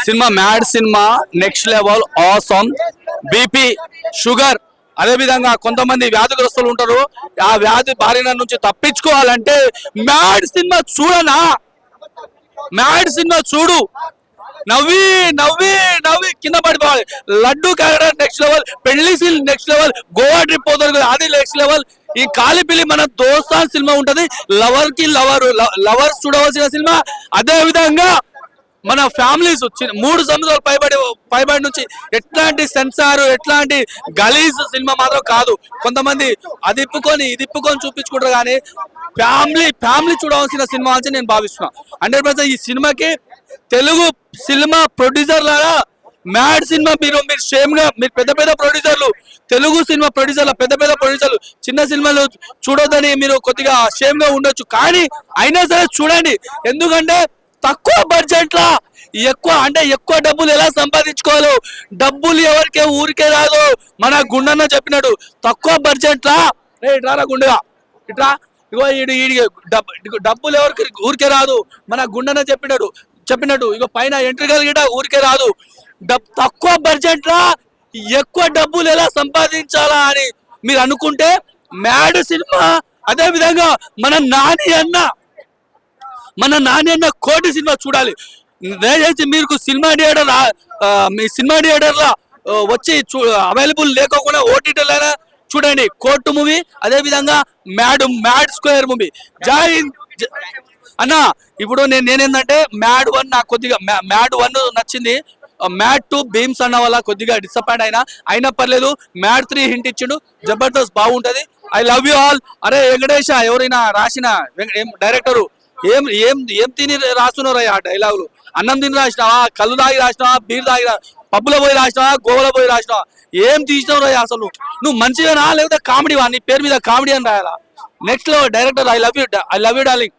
Cinema mad cinema next level awesome. BP, sugar, అదే విధంగా కొంతమంది వ్యాధిగ్రస్తులు ఉంటారు. ఆ వ్యాధి బారిన నుంచి తప్పించుకోవాలంటే మ్యాడ్ సినిమా చూడనా, మ్యాడ్ సినిమా చూడు. నవ్వి నవ్వి నవ్వి కింద పడిపోవాలి. లడ్డు క్యారెక్టర్ నెక్స్ట్ లెవెల్, పెళ్లి scene next level, Goa trip పోతుంది అది నెక్స్ట్ లెవెల్. ఈ కాలిపిల్లి మన దోస్తాన్ సినిమా ఉంటది, లవర్ కి లవర్స్ చూడవలసిన సినిమా. అదే విధంగా మన ఫ్యామిలీస్ 3 సంవత్సరాలు పైబడి నుంచి ఎట్లాంటి సెన్సార్, ఎట్లాంటి గలీజ్ సినిమా మాత్రం కాదు. కొంతమంది అది ఇప్పుకొని ఇది ఇప్పుకొని చూపించుకుంటారు, కానీ ఫ్యామిలీ చూడవలసిన సినిమా అని నేను భావిస్తున్నా. 100% ఈ సినిమాకి తెలుగు సినిమా ప్రొడ్యూసర్ లాగా మ్యాడ్ సినిమా మీరు సేమ్ గా మీరు పెద్ద ప్రొడ్యూసర్లు, తెలుగు సినిమా ప్రొడ్యూసర్లు, పెద్ద ప్రొడ్యూసర్లు చిన్న సినిమాలు చూడొద్దని మీరు కొద్దిగా సేమ్ గా ఉండొచ్చు, కానీ అయినా సరే చూడండి. ఎందుకంటే తక్కువ బడ్జెట్ లా ఎక్కువ డబ్బులు ఎలా సంపాదించుకోవాలో, డబ్బులు ఎవరికే ఊరికే రాదు. మన గుండన్న చెప్పినట్టు తక్కువ బడ్జెట్ లా ఇట్లా గుండెగా ఇట్లా ఇగో డబ్బులు ఎవరికి ఊరికే రాదు. మన గుండన్న చెప్పినట్టు ఇగో పైన ఎంట్రీ కలిగిట ఊరికే రాదు. తక్కువ బడ్జెట్ లా ఎక్కువ డబ్బులు ఎలా సంపాదించాలా అని మీరు అనుకుంటే మ్యాడ్ సినిమా. అదే విధంగా మన నాని అన్న కోటి సినిమా చూడాలి. దయచేసి మీకు మీ సినిమా థియేటర్ లా వచ్చి అవైలబుల్ లేకోకుండా ఓటీటీలైనా చూడండి కోర్టు మూవీ. అదే విధంగా మ్యాడ్ స్క్వేర్ మూవీ. జై హింద్ అన్న. ఇప్పుడు నేనేందంటే మ్యాడ్ 1 నాకు కొద్దిగా మ్యాడ్ 1 నచ్చింది. మ్యాడ్ 2 భీమ్స్ అన్న వల్ల కొద్దిగా డిసప్పాయింట్ అయినా పర్లేదు. మ్యాడ్ 3 హింట్ ఇచ్చిండు, జబర్దస్త్ బాగుంటది. I love you all. అరే వెంకటేష్, ఎవరైనా రాసిన డైరెక్టరు ఏం తిని రాస్తున్నారా ఆ డైలాగులు? అన్నం తిని రాసినావా, కళ్ళు తాగి రాసినావా, బీర్ తాగి పబ్బులో పోయి రాసినావా, గోవలో పోయి రాసినావా, ఏం తీసినావు రా అసలు? నువ్వు మంచిగా లేకపోతే కామెడీ నీ పేరు మీద కామెడీ అని రాయాలా? Next director I love you darling.